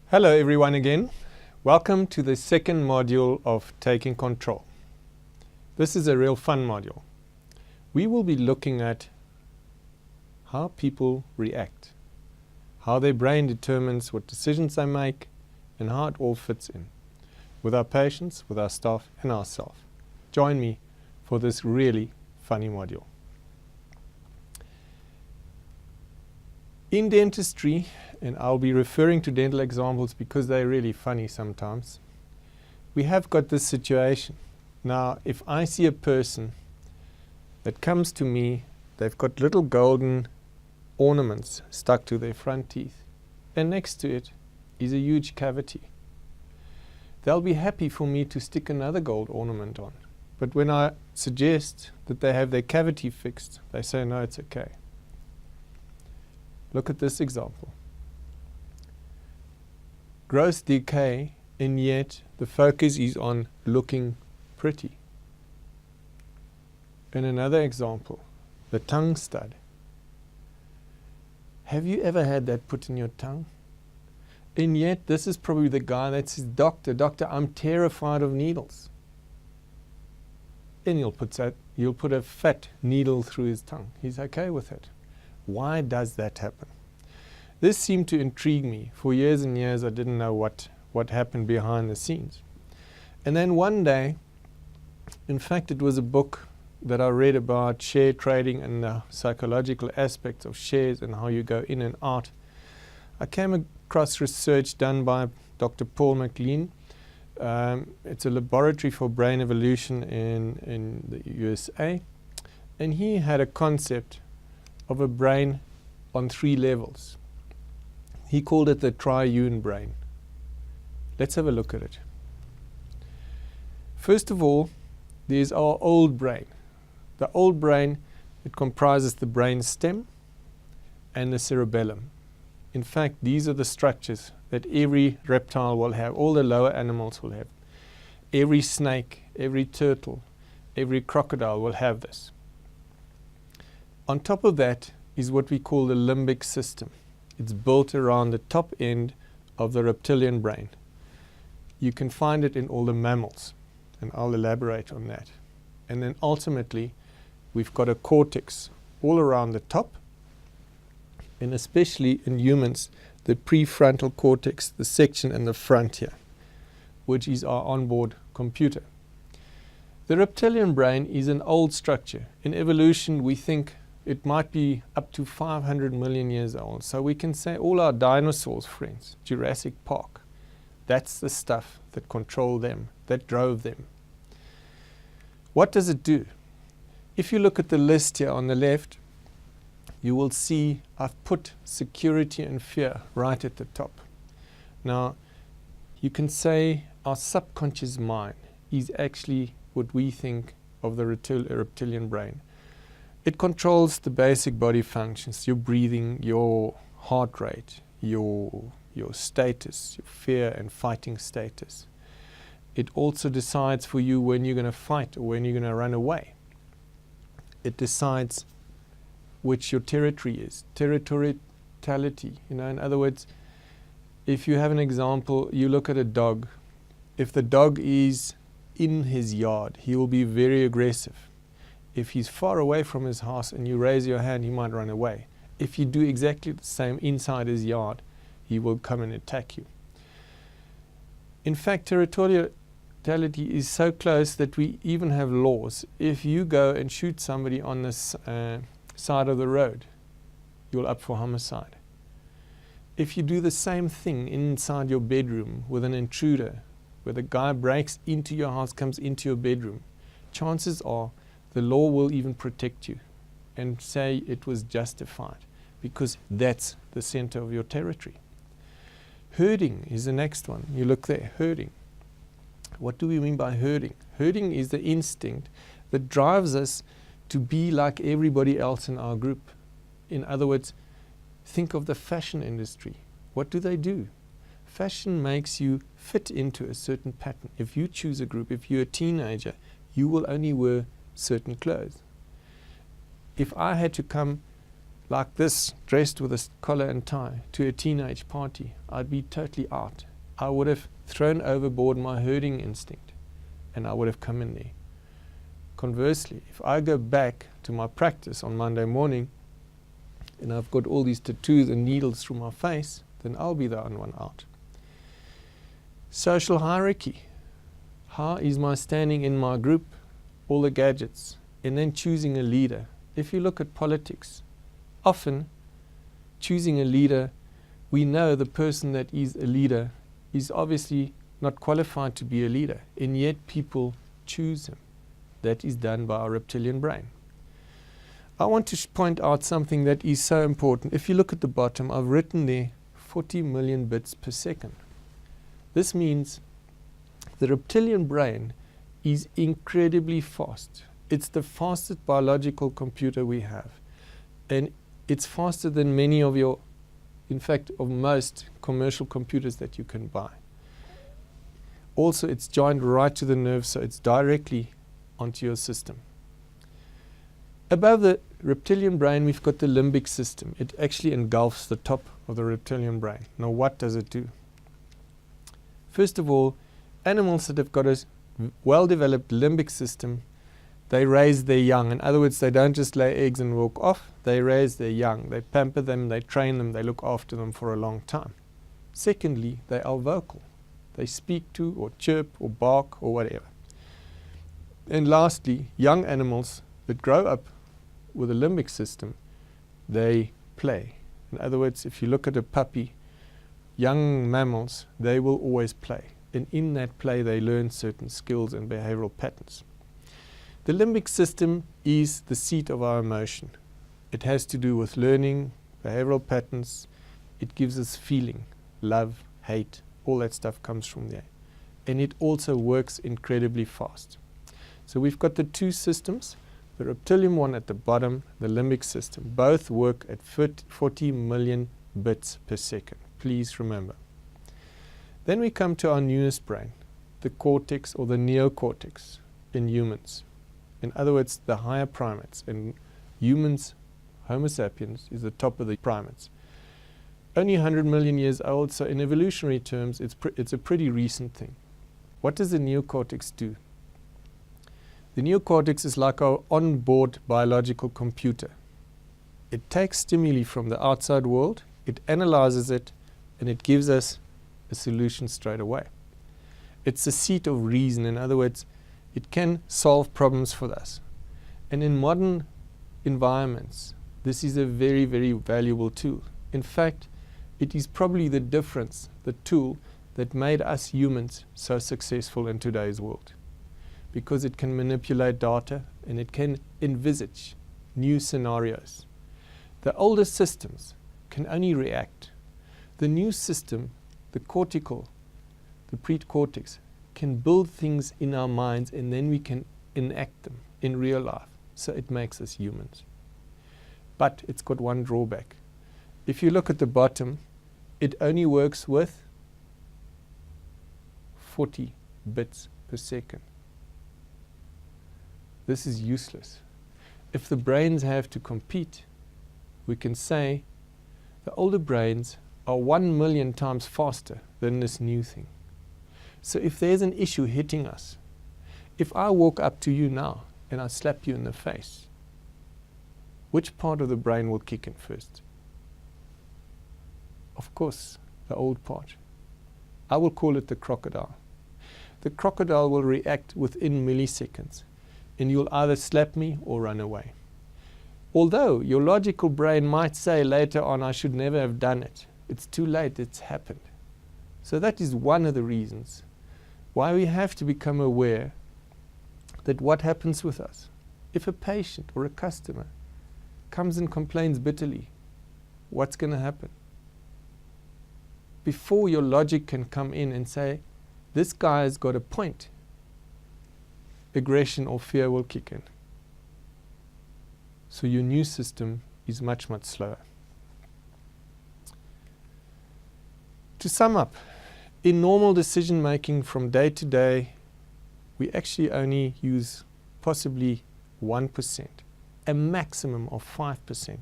Hello everyone again. Welcome to the second module of Taking Control. This is a real fun module. We will be looking at how people react, how their brain determines what decisions they make, and how it all fits in with our patients, with our staff, and ourselves. Join me for this really funny module. In dentistry, and I'll be referring to dental examples because they're really funny sometimes, we have got this situation. Now, if I see a person that comes to me, they've got little golden ornaments stuck to their front teeth, and next to it is a huge cavity. They'll be happy for me to stick another gold ornament on. But when I suggest that they have their cavity fixed, they say, no, it's okay. Look at this example. Gross decay, and yet the focus is on looking pretty. And another example, the tongue stud. Have you ever had that put in your tongue? And yet this is probably the guy that says, doctor, I'm terrified of needles. And you'll put a fat needle through his tongue. He's okay with it. Why does that happen? This seemed to intrigue me. For years and years I didn't know what happened behind the scenes. And then one day, in fact it was a book that I read about share trading and the psychological aspects of shares and how you go in and out. I came across research done by Dr. Paul MacLean. It's a laboratory for brain evolution in the USA. And he had a concept of a brain on 3 levels. He called it the triune brain. Let's have a look at it. First of all, there's our old brain. The old brain, it comprises the brain stem and the cerebellum. In fact, these are the structures that every reptile will have, all the lower animals will have. Every snake, every turtle, every crocodile will have this. On top of that is what we call the limbic system. It's built around the top end of the reptilian brain. You can find it in all the mammals, and I'll elaborate on that. And then ultimately, we've got a cortex all around the top, and especially in humans, the prefrontal cortex, the section in the front here, which is our onboard computer. The reptilian brain is an old structure. In evolution, we think it might be up to 500 million years old. So we can say all our dinosaurs, friends, Jurassic Park, that's the stuff that controlled them, that drove them. What does it do? If you look at the list here on the left, you will see I've put security and fear right at the top. Now, you can say our subconscious mind is actually what we think of the reptilian brain. It controls the basic body functions, your breathing, your heart rate, your status, your fear and fighting status. It also decides for you when you're going to fight or when you're going to run away. It decides which your territory is, territoriality. In other words, if you have an example, you look at a dog. If the dog is in his yard, he will be very aggressive. If he's far away from his house and you raise your hand, he might run away. If you do exactly the same inside his yard, he will come and attack you. In fact, territoriality is so close that we even have laws. If you go and shoot somebody on this side of the road, you're up for homicide. If you do the same thing inside your bedroom with an intruder, where the guy breaks into your house, comes into your bedroom, chances are the law will even protect you and say it was justified because that's the center of your territory. Herding is the next one. You look there, herding. What do we mean by herding? Herding is the instinct that drives us to be like everybody else in our group. In other words, think of the fashion industry. What do? Fashion makes you fit into a certain pattern. If you choose a group, if you're a teenager, you will only wear certain clothes. If I had to come like this, dressed with a collar and tie, to a teenage party, I'd be totally out. I would have thrown overboard my herding instinct, and I would have come in there. Conversely, if I go back to my practice on Monday morning, and I've got all these tattoos and needles through my face, then I'll be the only one out. Social hierarchy. How is my standing in my group? All the gadgets. And then choosing a leader. If you look at politics, often choosing a leader, we know the person that is a leader is obviously not qualified to be a leader, and yet people choose him. That is done by our reptilian brain. I want to point out something that is so important. If you look at the bottom, I've written there 40 million bits per second. This means the reptilian brain is incredibly fast. It's the fastest biological computer we have. And it's faster than many of your, in fact, of most commercial computers that you can buy. Also, it's joined right to the nerve, so it's directly onto your system. Above the reptilian brain, we've got the limbic system. It actually engulfs the top of the reptilian brain. Now, what does it do? First of all, animals that have got a well-developed limbic system, they raise their young. In other words, they don't just lay eggs and walk off. They raise their young. They pamper them, they train them, they look after them for a long time. Secondly, they are vocal. They speak to or chirp or bark or whatever. And lastly, young animals that grow up with a limbic system, they play. In other words, if you look at a puppy, young mammals, they will always play. And in that play, they learn certain skills and behavioral patterns. The limbic system is the seat of our emotion. It has to do with learning, behavioral patterns. It gives us feeling, love, hate, all that stuff comes from there. And it also works incredibly fast. So we've got the two systems, the reptilian one at the bottom, the limbic system. Both work at 40 million bits per second. Please remember. Then we come to our newest brain, the cortex or the neocortex in humans. In other words, the higher primates. And humans, Homo sapiens, is the top of the primates. Only 100 million years old, so in evolutionary terms, it's a pretty recent thing. What does the neocortex do? The neocortex is like our onboard biological computer. It takes stimuli from the outside world, it analyzes it, and it gives us a solution straight away. It's the seat of reason. In other words, it can solve problems for us. And in modern environments, this is a very, very valuable tool. In fact, it is probably the difference, the tool that made us humans so successful in today's world. Because it can manipulate data and it can envisage new scenarios. The older systems can only react. The new system, the cortical, the precortex, can build things in our minds and then we can enact them in real life. So it makes us humans. But it's got one drawback. If you look at the bottom, it only works with 40 bits per second. This is useless. If the brains have to compete, we can say the older brains are 1 million times faster than this new thing. So if there's an issue hitting us, if I walk up to you now and I slap you in the face, which part of the brain will kick in first? Of course, the old part. I will call it the crocodile. The crocodile will react within milliseconds, and you'll either slap me or run away. Although your logical brain might say later on, I should never have done it. It's too late, it's happened. So that is one of the reasons why we have to become aware that what happens with us. If a patient or a customer comes and complains bitterly, what's going to happen? Before your logic can come in and say, this guy has got a point, aggression or fear will kick in. So your new system is much, much slower. To sum up, in normal decision making from day to day, we actually only use possibly 1%, a maximum of 5%.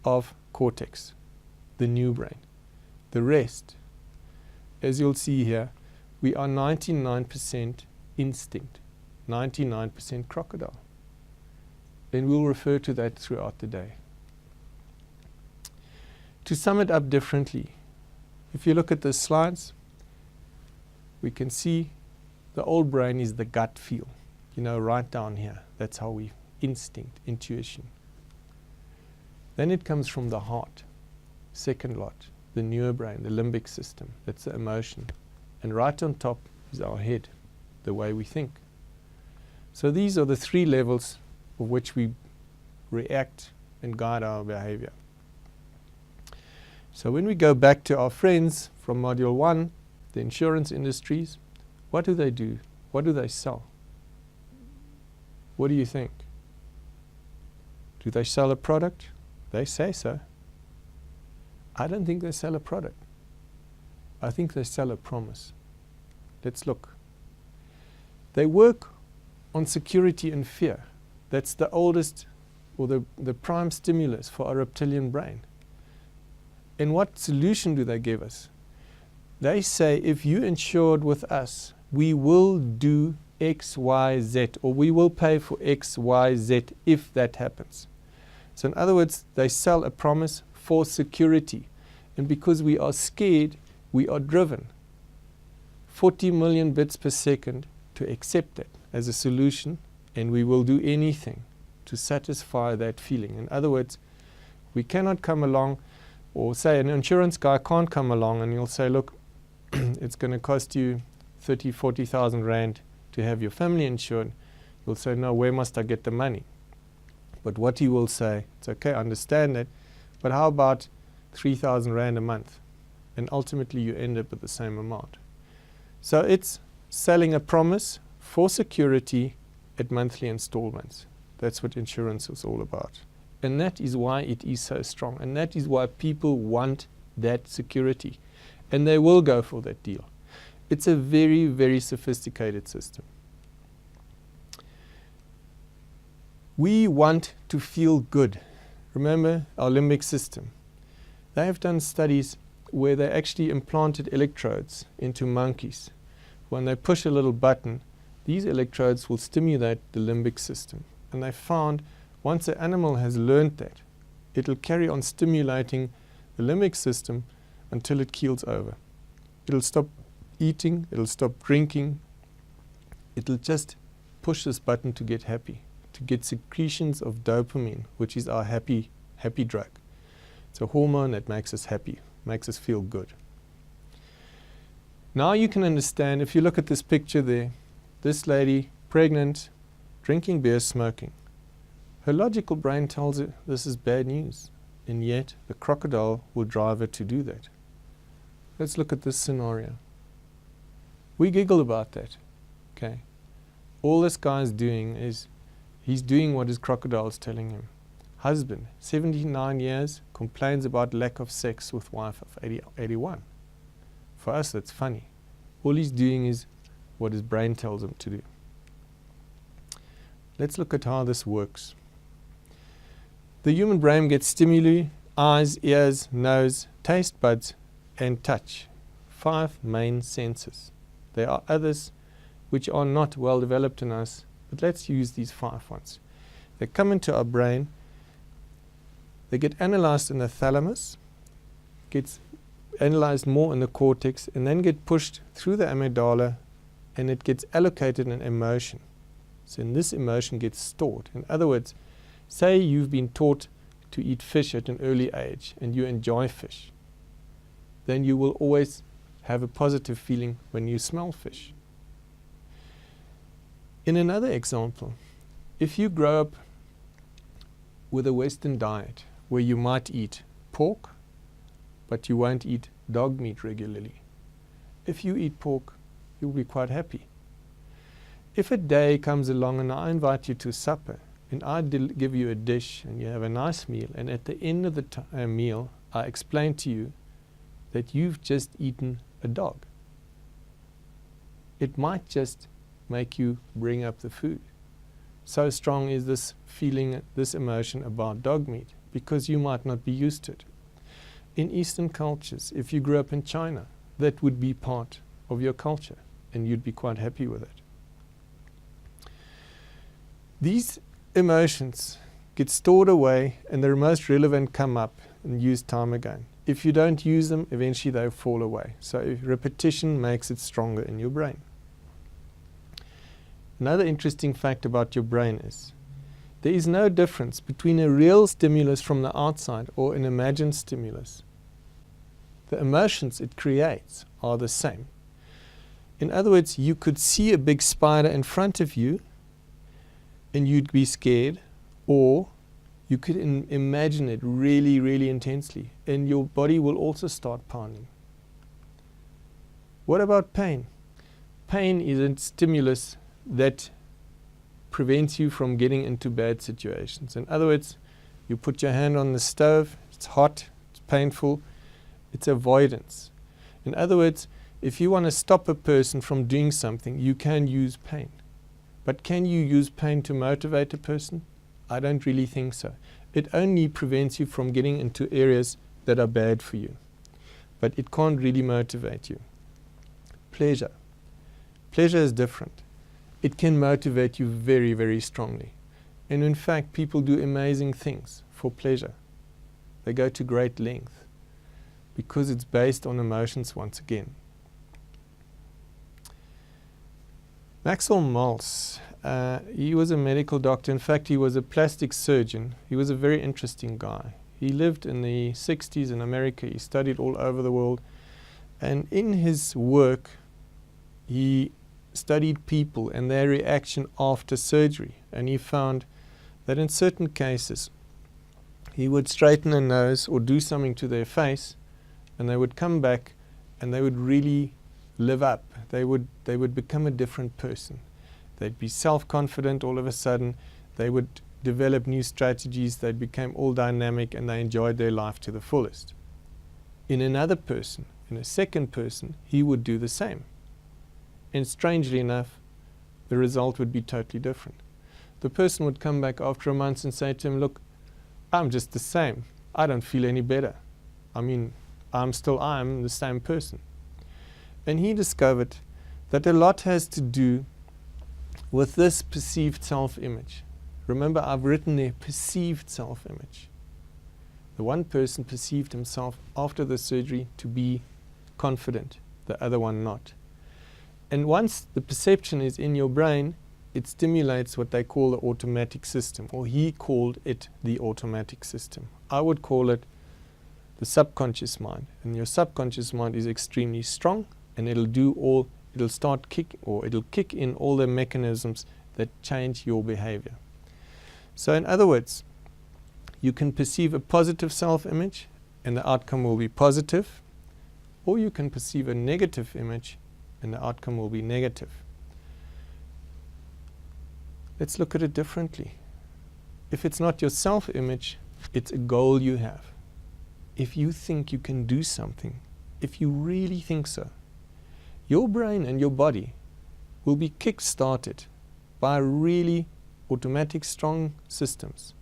of cortex, the new brain. The rest, as you'll see here, we are 99% instinct, 99% crocodile. And we'll refer to that throughout the day. To sum it up differently, if you look at the slides, we can see the old brain is the gut feel. You know, right down here. That's how we instinct, intuition. Then it comes from the heart. Second lot, the newer brain, the limbic system. That's the emotion. And right on top is our head, the way we think. So these are the three levels of which we react and guide our behavior. So when we go back to our friends from Module 1, the insurance industries, what do they do? What do they sell? What do you think? Do they sell a product? They say so. I don't think they sell a product. I think they sell a promise. Let's look. They work on security and fear. That's the oldest or the prime stimulus for our reptilian brain. And what solution do they give us? They say, if you insured with us, we will do X, Y, Z, or we will pay for X, Y, Z if that happens. So in other words, they sell a promise for security. And because we are scared, we are driven 40 million bits per second to accept it as a solution, and we will do anything to satisfy that feeling. In other words, we cannot come along, or say an insurance guy can't come along and he'll say, look, it's going to cost you 30, 40,000 Rand to have your family insured. You'll say, no, where must I get the money? But what he will say, it's okay, I understand that, but how about 3,000 Rand a month? And ultimately you end up with the same amount. So it's selling a promise for security at monthly installments. That's what insurance is all about. And that is why it is so strong. And that is why people want that security. And they will go for that deal. It's a very, very sophisticated system. We want to feel good. Remember our limbic system. They have done studies where they actually implanted electrodes into monkeys. When they push a little button, these electrodes will stimulate the limbic system. And they found once an animal has learned that, it'll carry on stimulating the limbic system until it keels over. It'll stop eating, it'll stop drinking, it'll just push this button to get happy, to get secretions of dopamine, which is our happy drug. It's a hormone that makes us happy, makes us feel good. Now you can understand, if you look at this picture there, this lady, pregnant, drinking beer, smoking. Her logical brain tells her this is bad news, and yet the crocodile will drive her to do that. Let's look at this scenario. We giggle about that, okay? All this guy's doing is, he's doing what his crocodile is telling him. Husband, 79 years, complains about lack of sex with wife of 81. For us, that's funny. All he's doing is what his brain tells him to do. Let's look at how this works. The human brain gets stimuli, eyes, ears, nose, taste buds, and touch. 5 main senses. There are others which are not well developed in us, but let's use these 5 ones. They come into our brain, they get analyzed in the thalamus, gets analyzed more in the cortex, and then get pushed through the amygdala, and it gets allocated an emotion. So in this emotion gets stored. In other words, say you've been taught to eat fish at an early age and you enjoy fish, then you will always have a positive feeling when you smell fish. In another example, if you grow up with a Western diet where you might eat pork, but you won't eat dog meat regularly, if you eat pork, you'll be quite happy. If a day comes along and I invite you to supper, and I give you a dish and you have a nice meal, and at the end of the meal I explain to you that you've just eaten a dog, it might just make you bring up the food. So strong is this feeling, this emotion about dog meat. because you might not be used to it. In Eastern cultures, if you grew up in China, that would be part of your culture and you'd be quite happy with it. These emotions get stored away and the most relevant come up and used time again. If you don't use them, eventually they'll fall away. So repetition makes it stronger in your brain. Another interesting fact about your brain is there is no difference between a real stimulus from the outside or an imagined stimulus. The emotions it creates are the same. In other words, you could see a big spider in front of you and you'd be scared, or you could imagine it really, really intensely and your body will also start pounding. What about pain? Pain is a stimulus that prevents you from getting into bad situations. In other words, you put your hand on the stove, it's hot, it's painful, it's avoidance. In other words, if you want to stop a person from doing something, you can use pain. But can you use pain to motivate a person? I don't really think so. It only prevents you from getting into areas that are bad for you. But it can't really motivate you. Pleasure. Pleasure is different. It can motivate you very, very strongly. And in fact, people do amazing things for pleasure. They go to great length because it's based on emotions once again. Maxwell Maltz, he was a medical doctor. In fact, he was a plastic surgeon. He was a very interesting guy. He lived in the 60s in America. He studied all over the world. And in his work, he studied people and their reaction after surgery. And he found that in certain cases, he would straighten a nose or do something to their face, and they would come back and they would really live up. They would become a different person. They'd be self-confident all of a sudden. They would develop new strategies. They became all dynamic and they enjoyed their life to the fullest. In another person, in a second person, he would do the same. And strangely enough, the result would be totally different. The person would come back after a month and say to him, look, I'm just the same. I don't feel any better. I mean, I'm the same person. And he discovered that a lot has to do with this perceived self-image. Remember, I've written there perceived self-image. The one person perceived himself after the surgery to be confident, the other one not. And once the perception is in your brain, it stimulates what they call the automatic system, or he called it the automatic system. I would call it the subconscious mind. And your subconscious mind is extremely strong, and it'll kick in all the mechanisms that change your behavior. So in other words, you can perceive a positive self-image and the outcome will be positive, or you can perceive a negative image and the outcome will be negative. Let's look at it differently. If it's not your self-image, it's a goal you have. If you think you can do something, if you really think so, your brain and your body will be kick-started by really automatic, strong systems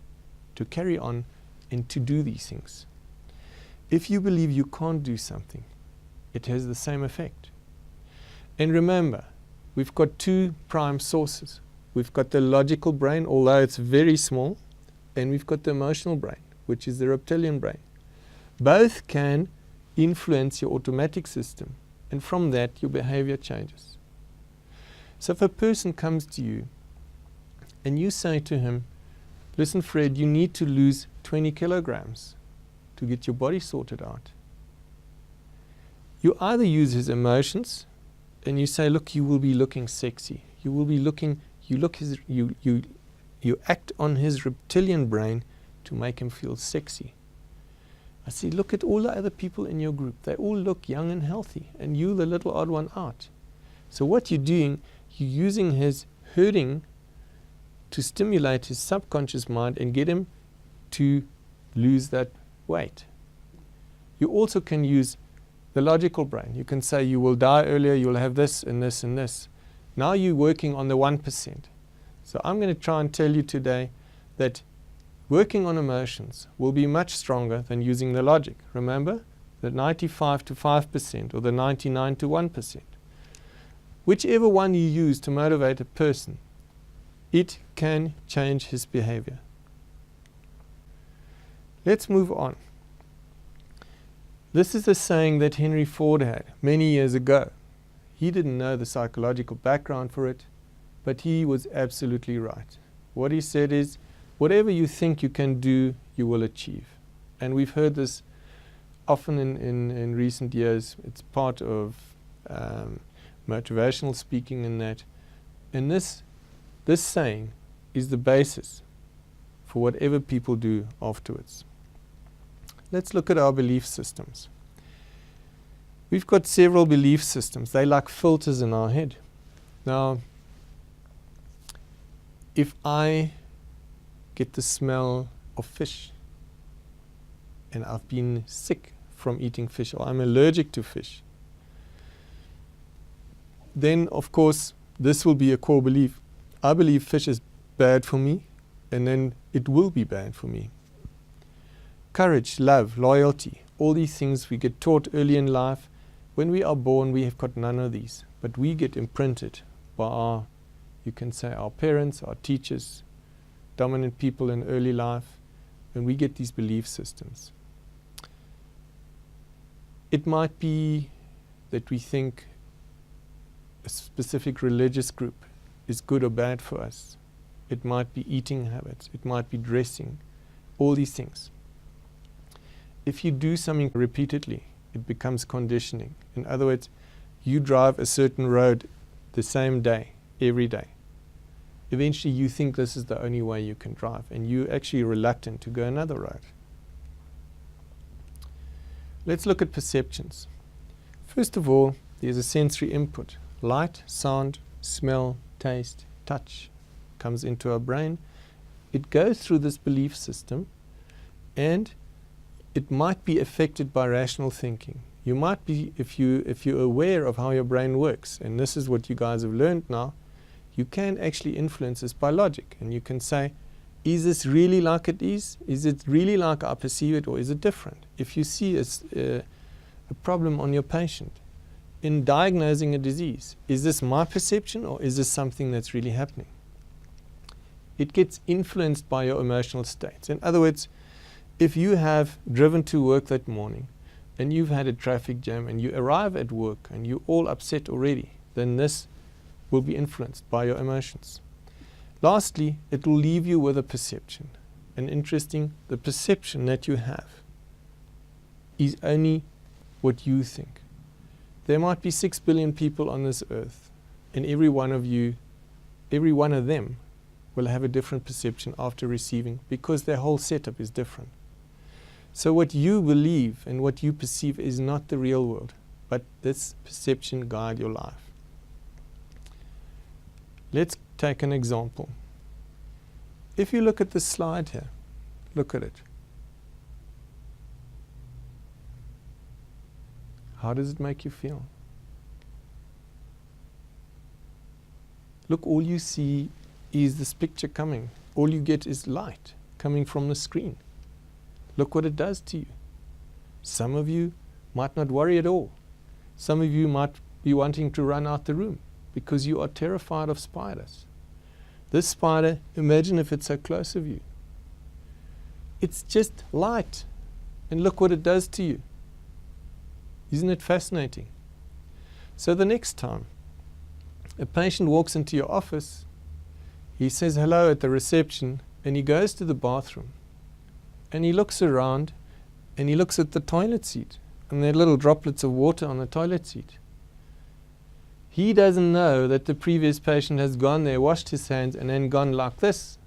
to carry on and to do these things. If you believe you can't do something, it has the same effect. And remember, we've got two prime sources. We've got the logical brain, although it's very small, and we've got the emotional brain, which is the reptilian brain. Both can influence your automatic system, and from that your behavior changes. So if a person comes to you and you say to him, listen Fred, you need to lose 20 kilograms to get your body sorted out. You either use his emotions and you say, look, you will be looking sexy. You will be looking, you act on his reptilian brain to make him feel sexy. I see, look at all the other people in your group. They all look young and healthy, and you the little odd one out. So what you're doing, you're using his hurting to stimulate his subconscious mind and get him to lose that weight. You also can use the logical brain. You can say you will die earlier, you'll have this and this and this. Now you're working on the 1%. So I'm going to try and tell you today that working on emotions will be much stronger than using the logic. Remember, the 95 to 5% or the 99 to 1%. Whichever one you use to motivate a person, it can change his behavior. Let's move on. This is a saying that Henry Ford had many years ago. He didn't know the psychological background for it, but he was absolutely right. What he said is, whatever you think you can do, you will achieve. And we've heard this often in recent years. It's part of motivational speaking in that. And this saying is the basis for whatever people do afterwards. Let's look at our belief systems. We've got several belief systems. They're like filters in our head. Now, if I get the smell of fish and I've been sick from eating fish, or I'm allergic to fish, then of course this will be a core belief. I believe fish is bad for me, and then it will be bad for me. Courage, love, loyalty, all these things we get taught early in life. When we are born, we have got none of these, but we get imprinted by our, you can say, our parents, our teachers, dominant people in early life, and we get these belief systems. It might be that we think a specific religious group is good or bad for us. It might be eating habits. It might be dressing. All these things. If you do something repeatedly, it becomes conditioning. In other words, you drive a certain road the same day, every day. Eventually you think this is the only way you can drive, and you're actually reluctant to go another road. Let's look at perceptions. First of all, there's a sensory input. Light, sound, smell, taste, touch comes into our brain. It goes through this belief system, and it might be affected by rational thinking. You might be, if you're aware of how your brain works, and this is what you guys have learned now, you can actually influence this by logic. And you can say, is this really like it is? Is it really like I perceive it, or is it different? If you see a problem on your patient, in diagnosing a disease, is this my perception, or is this something that's really happening? It gets influenced by your emotional states. In other words, if you have driven to work that morning and you've had a traffic jam and you arrive at work and you're all upset already, then this will be influenced by your emotions. Lastly, it will leave you with a perception. And interesting, the perception that you have is only what you think. There might be 6 billion people on this earth, and every one of them will have a different perception after receiving, because their whole setup is different. So what you believe and what you perceive is not the real world, but this perception guides your life. Let's take an example. If you look at this slide here, look at it. How does it make you feel? Look, all you see is this picture coming. All you get is light coming from the screen. Look what it does to you. Some of you might not worry at all. Some of you might be wanting to run out the room because you are terrified of spiders. This spider, imagine if it's so close of you. It's just light. And look what it does to you. Isn't it fascinating? So the next time a patient walks into your office, he says hello at the reception, and he goes to the bathroom, and he looks around, and he looks at the toilet seat, and there are little droplets of water on the toilet seat. He doesn't know that the previous patient has gone there, washed his hands, and then gone like this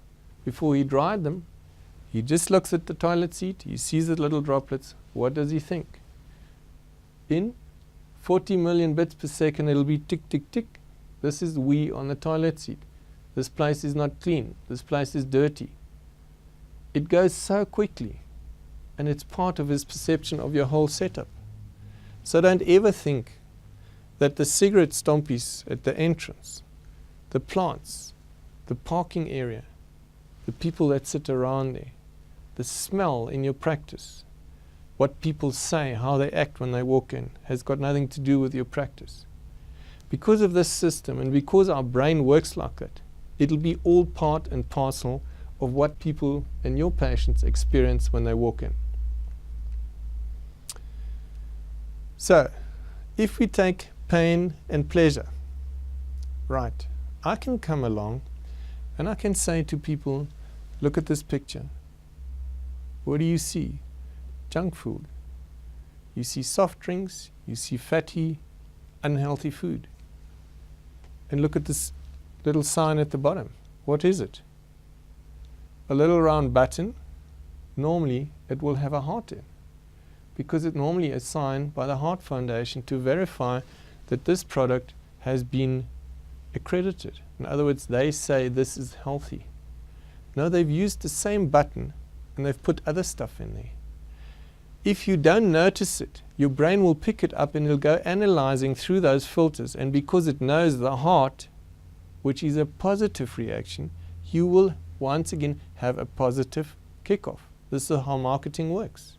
before he dried them. He just looks at the toilet seat, he sees the little droplets. What does he think? In 40 million bits per second, it'll be tick, tick, tick. This is wee on the toilet seat. This place is not clean. This place is dirty. It goes so quickly, and it's part of his perception of your whole setup. So don't ever think that the cigarette stompies at the entrance, the plants, the parking area, the people that sit around there, the smell in your practice, what people say, how they act when they walk in, has got nothing to do with your practice. Because of this system, and because our brain works like that, it'll be all part and parcel of what people and your patients experience when they walk in. So, if we take pain and pleasure, right, I can come along and I can say to people, look at this picture. What do you see? Junk food. You see soft drinks, you see fatty, unhealthy food. And look at this little sign at the bottom. What is it? A little round button. Normally it will have a heart in, because it normally is signed by the Heart Foundation to verify that this product has been accredited. In other words, they say this is healthy. No, they've used the same button and they've put other stuff in there. If you don't notice it, your brain will pick it up and it'll go analyzing through those filters, and because it knows the heart, which is a positive reaction, you will once again have a positive kickoff. This is how marketing works.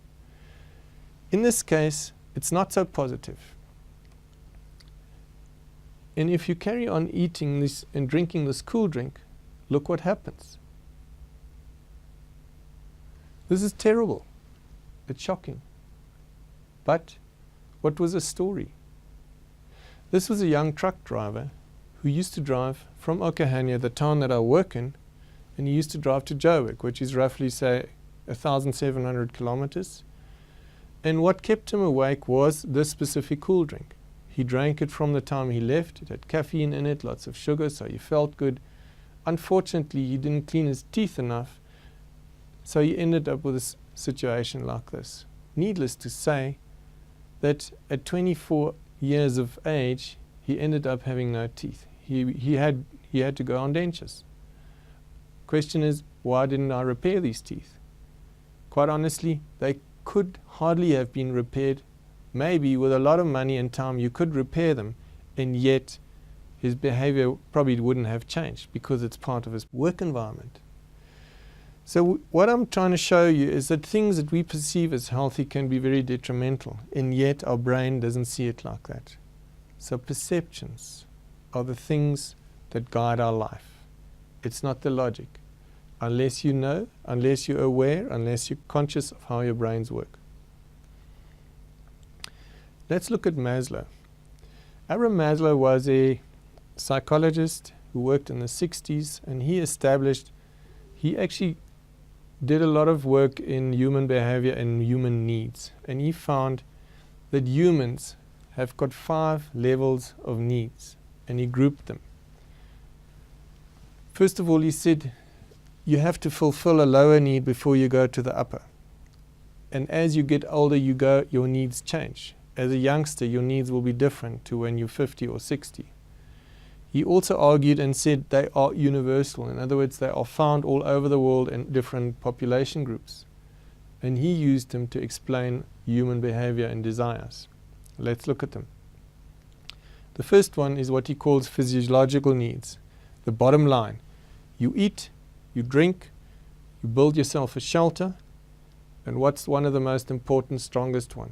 In this case, it's not so positive. And if you carry on eating this and drinking this cool drink, look what happens. This is terrible. It's shocking. But what was the story? This was a young truck driver who used to drive from Okahania, the town that I work in, and he used to drive to Joburg, which is roughly, say, 1,700 kilometers. And what kept him awake was this specific cool drink. He drank it from the time he left. It had caffeine in it, lots of sugar, so he felt good. Unfortunately, he didn't clean his teeth enough, so he ended up with a situation like this. Needless to say that at 24 years of age, he ended up having no teeth. He had to go on dentures. Question is, why didn't I repair these teeth? Quite honestly, they could hardly have been repaired. Maybe with a lot of money and time you could repair them, and yet his behavior probably wouldn't have changed because it's part of his work environment. So what I'm trying to show you is that things that we perceive as healthy can be very detrimental, and yet our brain doesn't see it like that. So perceptions are the things that guide our life. It's not the logic. Unless you know, unless you're aware, unless you're conscious of how your brains work. Let's look at Maslow. Abraham Maslow was a psychologist who worked in the 60s, and he actually did a lot of work in human behavior and human needs. And he found that humans have got 5 levels of needs, and he grouped them. First of all, he said, you have to fulfill a lower need before you go to the upper. And as you get older, your needs change. As a youngster, your needs will be different to when you're 50 or 60. He also argued and said they are universal. In other words, they are found all over the world in different population groups. And he used them to explain human behavior and desires. Let's look at them. The first one is what he calls physiological needs. The bottom line. You eat, you drink, you build yourself a shelter, and what's one of the most important, strongest one?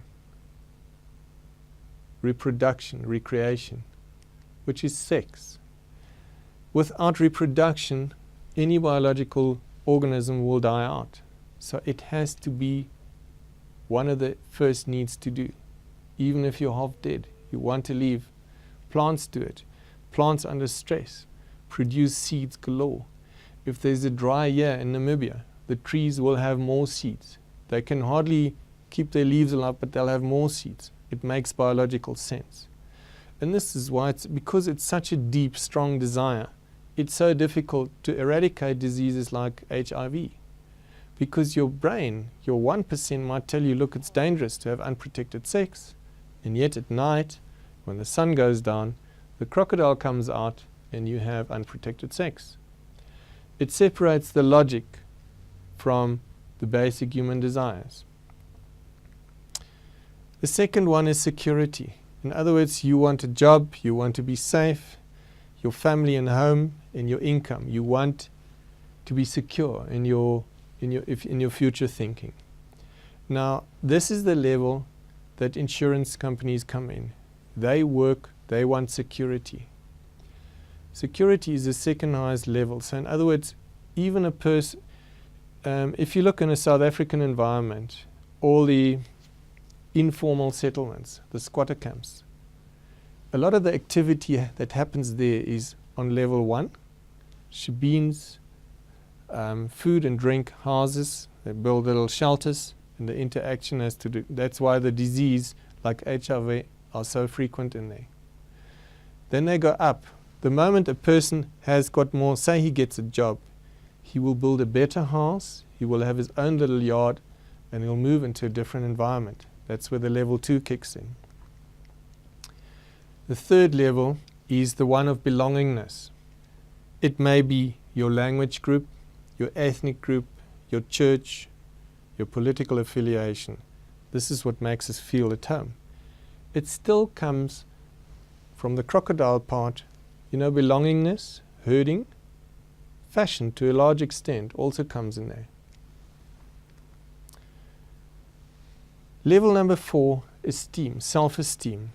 Reproduction, recreation, which is sex. Without reproduction, any biological organism will die out. So it has to be one of the first needs to do. Even if you're half dead, you want to leave. Plants do it. Plants under stress produce seeds galore. If there's a dry year in Namibia, the trees will have more seeds. They can hardly keep their leaves alive, but they'll have more seeds. It makes biological sense. And this is why because it's such a deep, strong desire, it's so difficult to eradicate diseases like HIV. Because your brain, your 1% might tell you, look, it's dangerous to have unprotected sex. And yet at night, when the sun goes down, the crocodile comes out and you have unprotected sex. It separates the logic from the basic human desires. The second one is security. In other words, you want a job, you want to be safe, your family and home and your income. You want to be secure in your in your future thinking. Now, this is the level that insurance companies come in. They want security. Security is the second highest level. So in other words, even a person, if you look in a South African environment, all the informal settlements, the squatter camps, a lot of the activity that happens there is on level 1, shebeens, food and drink houses. They build little shelters, and the interaction has to do. That's why the disease like HIV are so frequent in there. Then they go up. The moment a person has got more, say he gets a job, he will build a better house, he will have his own little yard, and he'll move into a different environment. That's where the level 2 kicks in. The third level is the one of belongingness. It may be your language group, your ethnic group, your church, your political affiliation. This is what makes us feel at home. It still comes from the crocodile part. Belongingness, herding, fashion to a large extent also comes in there. Level number 4, esteem, self-esteem.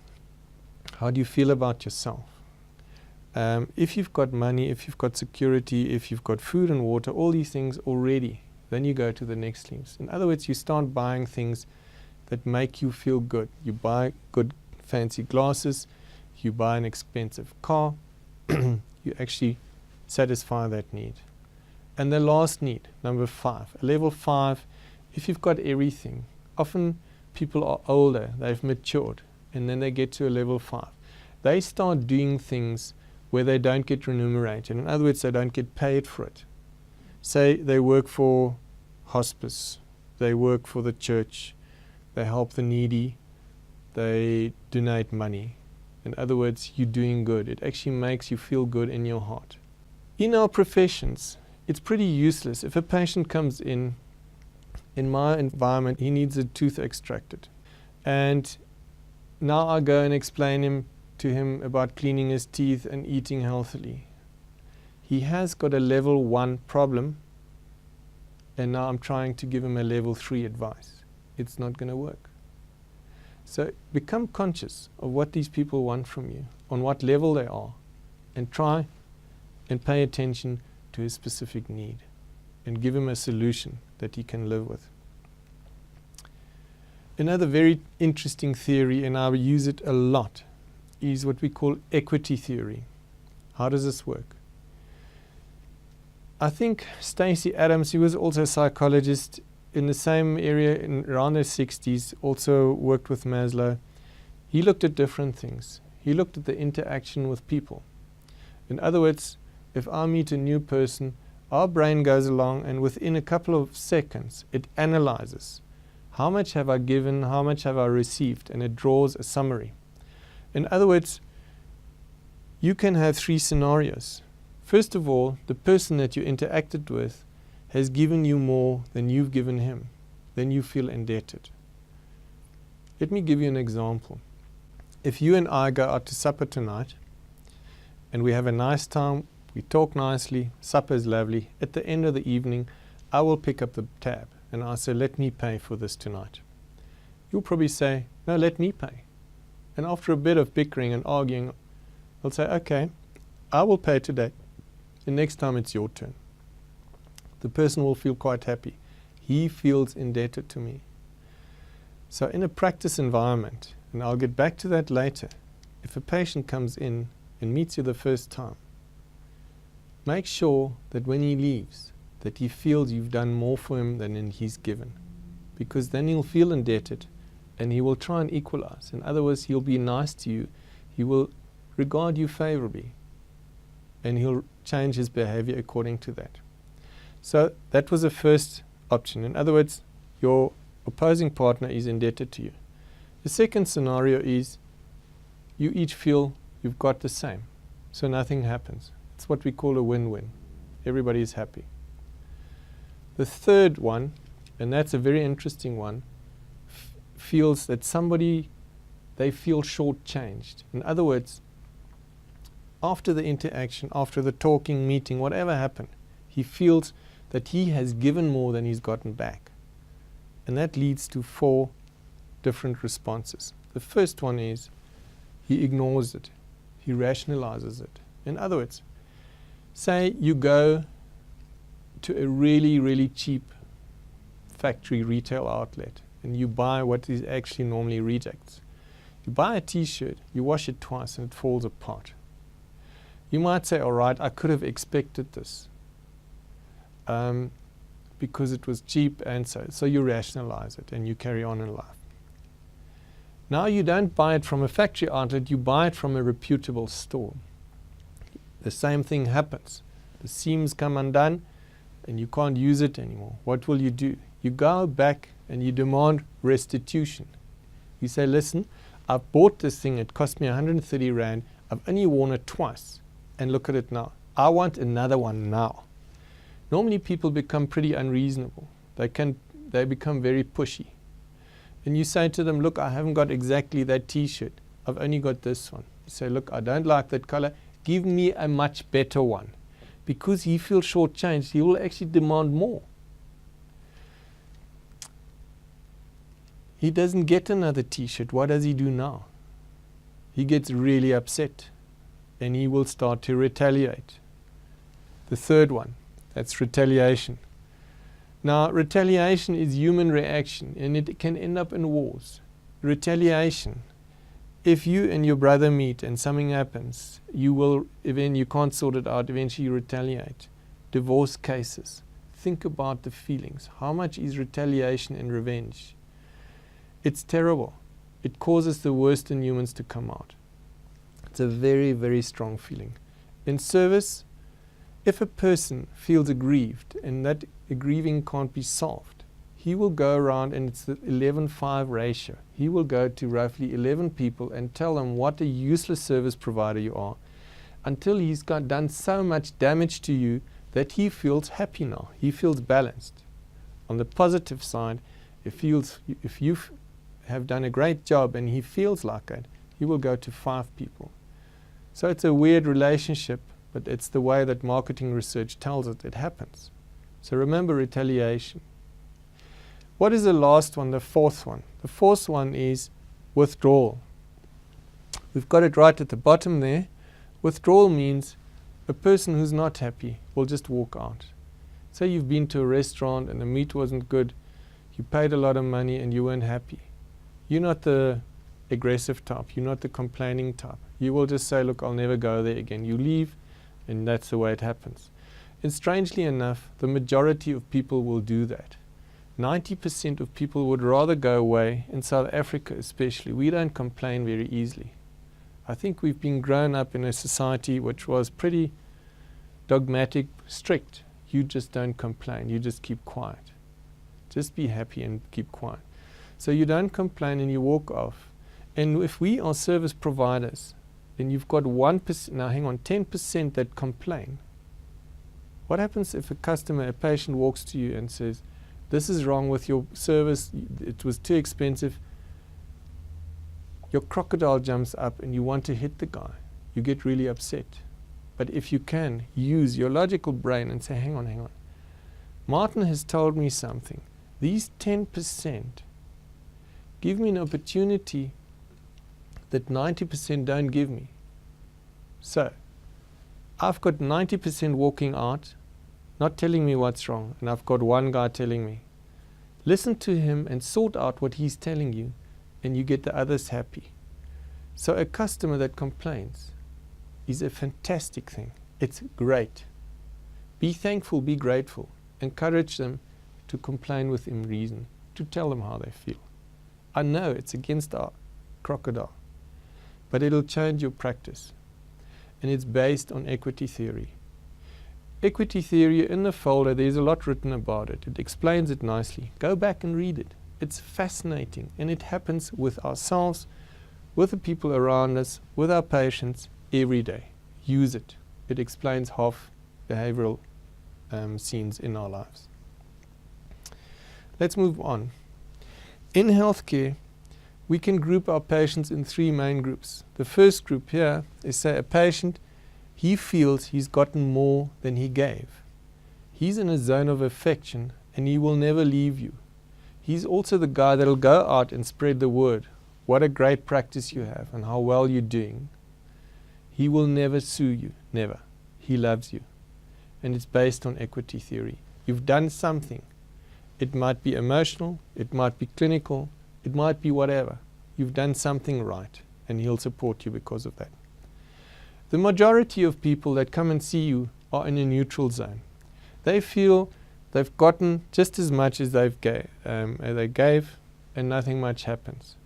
How do you feel about yourself? If you've got money, if you've got security, if you've got food and water, all these things already, then you go to the next levels. In other words, you start buying things that make you feel good. You buy good fancy glasses, you buy an expensive car, you actually satisfy that need. And the last need, number 5, level 5, if you've got everything, often people are older, they've matured, and then they get to a level 5. They start doing things where they don't get remunerated. In other words, they don't get paid for it. Say they work for hospice, they work for the church, they help the needy, they donate money. In other words, you're doing good. It actually makes you feel good in your heart. In our professions, it's pretty useless. If a patient comes in my environment, he needs a tooth extracted. And now I go and explain to him about cleaning his teeth and eating healthily. He has got a level 1 problem, and now I'm trying to give him a level 3 advice. It's not going to work. So become conscious of what these people want from you, on what level they are, and try and pay attention to his specific need and give him a solution that he can live with. Another very interesting theory, and I use it a lot, is what we call equity theory. How does this work? I think Stacey Adams, he was also a psychologist in the same area around the 60s, also worked with Maslow. He looked at different things. He looked at the interaction with people. In other words, if I meet a new person, our brain goes along and within a couple of seconds, it analyzes. How much have I given? How much have I received? And it draws a summary. In other words, you can have 3 scenarios. First of all, the person that you interacted with has given you more than you've given him. Then you feel indebted. Let me give you an example. If you and I go out to supper tonight, and we have a nice time, we talk nicely, supper is lovely, at the end of the evening, I will pick up the tab and I'll say, let me pay for this tonight. You'll probably say, no, let me pay. And after a bit of bickering and arguing, I'll say, okay, I will pay today. And next time it's your turn. The person will feel quite happy. He feels indebted to me. So in a practice environment, and I'll get back to that later, if a patient comes in and meets you the first time, make sure that when he leaves, that he feels you've done more for him than he's given. Because then he'll feel indebted and he will try and equalize. In other words, he'll be nice to you. He will regard you favorably. And he'll change his behavior according to that. So that was the first option. In other words, your opposing partner is indebted to you. The second scenario is you each feel you've got the same. So nothing happens. It's what we call a win-win. Everybody is happy. The third one, and that's a very interesting one, feels that they feel shortchanged. In other words, after the interaction, after the talking, meeting, whatever happened, he feels that he has given more than he's gotten back. And that leads to 4 different responses. The first one is he ignores it. He rationalizes it. In other words, say you go to a really, really cheap factory retail outlet and you buy what is actually normally rejects. You buy a t-shirt, you wash it twice and it falls apart. You might say, all right, I could have expected this because it was cheap, and so you rationalize it and you carry on in life. Now you don't buy it from a factory outlet, you buy it from a reputable store. The same thing happens. The seams come undone and you can't use it anymore. What will you do? You go back and you demand restitution. You say, listen, I've bought this thing, it cost me 130 Rand, I've only worn it twice, and look at it now. I want another one now. Normally people become pretty unreasonable. They become very pushy. And you say to them, look, I haven't got exactly that t-shirt, I've only got this one. You say, look, I don't like that color, give me a much better one. Because he feels shortchanged, he will actually demand more. He doesn't get another t-shirt. What does he do now? He gets really upset and he will start to retaliate. The third one, that's retaliation. Now, retaliation is human reaction and it can end up in wars. Retaliation. If you and your brother meet and something happens, you can't sort it out, eventually you retaliate. Divorce cases. Think about the feelings. How much is retaliation and revenge? It's terrible. It causes the worst in humans to come out. It's a very, very strong feeling. In service, if a person feels aggrieved and that aggrieving can't be solved, he will go around, and it's the 11-5 ratio. He will go to roughly 11 people and tell them what a useless service provider you are, until he's done so much damage to you that he feels happy now. He feels balanced. On the positive side, if you have done a great job and he feels like it, he will go to 5 people. So it's a weird relationship, but it's the way that marketing research tells it happens. So remember retaliation. What is the last one, the fourth one? The fourth one is withdrawal. We've got it right at the bottom there. Withdrawal means a person who's not happy will just walk out. Say you've been to a restaurant and the meat wasn't good, you paid a lot of money and you weren't happy. You're not the aggressive type, you're not the complaining type. You will just say, look, I'll never go there again. You leave, and that's the way it happens. And strangely enough, the majority of people will do that. 90% of people would rather go away, in South Africa especially. We don't complain very easily. I think we've been grown up in a society which was pretty dogmatic, strict. You just don't complain, you just keep quiet. Just be happy and keep quiet. So you don't complain and you walk off. And if we are service providers, then you've got 10% that complain. What happens if a patient walks to you and says, this is wrong with your service, it was too expensive? Your crocodile jumps up and you want to hit the guy. You get really upset. But if you can, use your logical brain and say, hang on. Martin has told me something. These 10% give me an opportunity that 90% don't give me. So, I've got 90% walking out, not telling me what's wrong, and I've got one guy telling me. Listen to him and sort out what he's telling you, and you get the others happy. So a customer that complains is a fantastic thing. It's great. Be thankful, be grateful. Encourage them to complain within reason, to tell them how they feel. I know it's against our crocodile, but it'll change your practice. And it's based on equity theory. Equity theory, in the folder, there's a lot written about it. It explains it nicely. Go back and read it. It's fascinating, and it happens with ourselves, with the people around us, with our patients every day. Use it. It explains half behavioral scenes in our lives. Let's move on. In healthcare, we can group our patients in 3 main groups. The first group here is, say, a patient, he feels he's gotten more than he gave. He's in a zone of affection and he will never leave you. He's also the guy that'll go out and spread the word. What a great practice you have and how well you're doing. He will never sue you, never. He loves you. And it's based on equity theory. You've done something. It might be emotional, it might be clinical, it might be whatever. You've done something right and he'll support you because of that. The majority of people that come and see you are in a neutral zone. They feel they've gotten just as much as they gave and nothing much happens.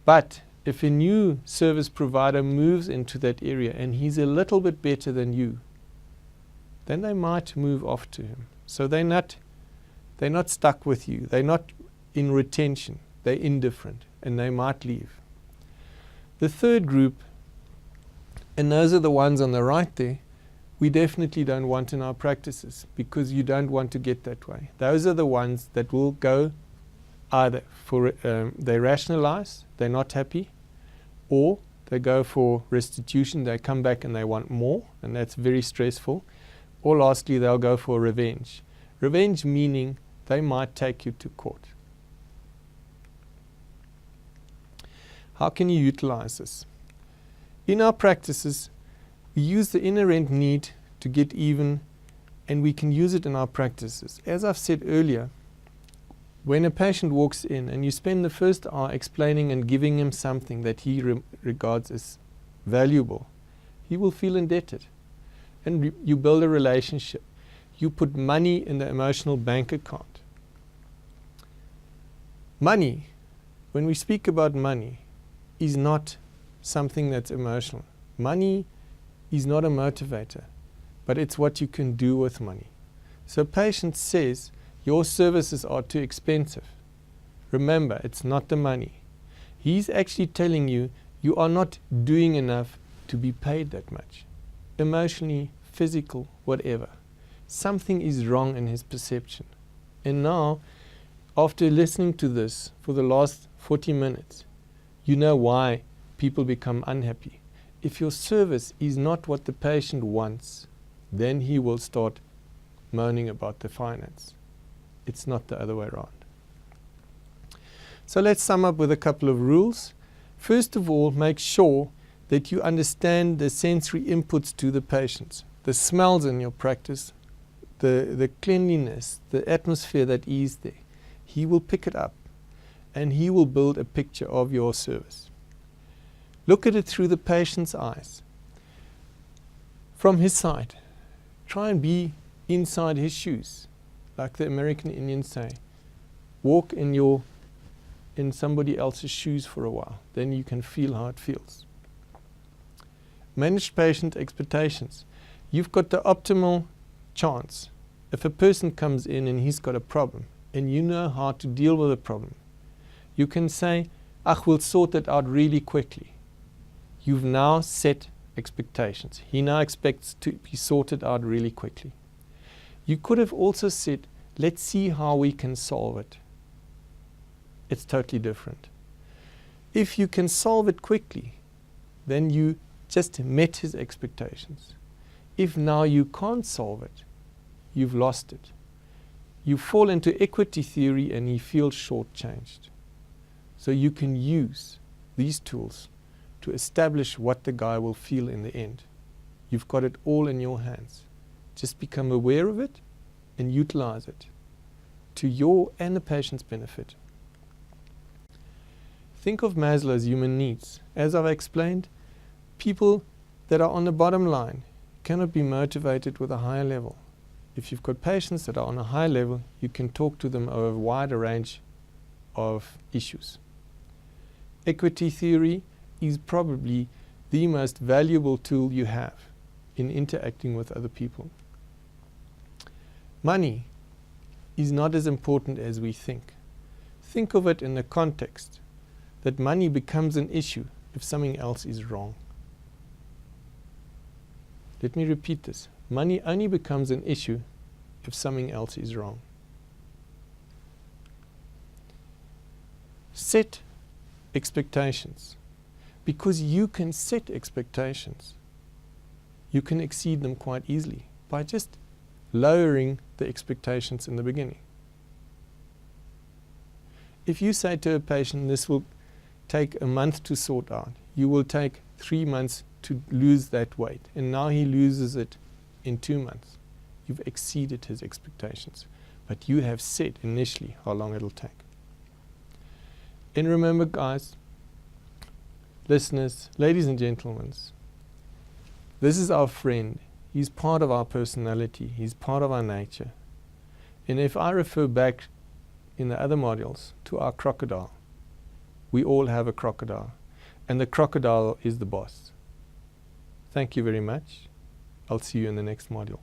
But if a new service provider moves into that area and he's a little bit better than you, then they might move off to him. So they're not stuck with you. They're not in retention. They're indifferent and they might leave. The third group, and those are the ones on the right there, we definitely don't want in our practices because you don't want to get that way. Those are the ones that will go either for, they rationalize, they're not happy, or they go for restitution, they come back and they want more, and that's very stressful. Or lastly, they'll go for revenge. Revenge meaning they might take you to court. How can you utilize this? In our practices, we use the inherent need to get even, and we can use it in our practices. As I've said earlier, when a patient walks in and you spend the first hour explaining and giving him something that he regards as valuable, he will feel indebted. And you build a relationship. You put money in the emotional bank account. Money, when we speak about money, is not something that's emotional. Money is not a motivator, but it's what you can do with money. So a patient says, your services are too expensive. Remember, it's not the money. He's actually telling you, you are not doing enough to be paid that much. Emotionally, physical, whatever. Something is wrong in his perception. And now, after listening to this for the last 40 minutes, you know why people become unhappy. If your service is not what the patient wants, then he will start moaning about the finance. It's not the other way around. So let's sum up with a couple of rules. First of all, make sure that you understand the sensory inputs to the patients, the smells in your practice, the cleanliness, the atmosphere that is there. He will pick it up and he will build a picture of your service. Look at it through the patient's eyes. From his side, try and be inside his shoes, like the American Indians say. Walk in somebody else's shoes for a while, then you can feel how it feels. Manage patient expectations. You've got the optimal chance. If a person comes in and he's got a problem, and you know how to deal with the problem, you can say, we'll sort it out really quickly. You've now set expectations. He now expects to be sorted out really quickly. You could have also said, let's see how we can solve it. It's totally different. If you can solve it quickly, then you just met his expectations. If now you can't solve it, you've lost it. You fall into equity theory and he feels shortchanged. So you can use these tools to establish what the guy will feel in the end. You've got it all in your hands. Just become aware of it and utilize it to your and the patient's benefit. Think of Maslow's human needs. As I've explained, people that are on the bottom line cannot be motivated with a higher level. If you've got patients that are on a high level, you can talk to them over a wider range of issues. Equity theory is probably the most valuable tool you have in interacting with other people. Money is not as important as we think. Think of it in the context that money becomes an issue if something else is wrong. Let me repeat this. Money only becomes an issue if something else is wrong. Set expectations. Because you can set expectations, you can exceed them quite easily by just lowering the expectations in the beginning. If you say to a patient, this will take a month to sort out, you will take 3 months to lose that weight, and now he loses it in 2 months. You've exceeded his expectations, but you have said initially how long it'll take. And remember, guys, listeners, ladies and gentlemen, this is our friend. He's part of our personality. He's part of our nature. And if I refer back in the other modules to our crocodile, we all have a crocodile, and the crocodile is the boss. Thank you very much. I'll see you in the next module.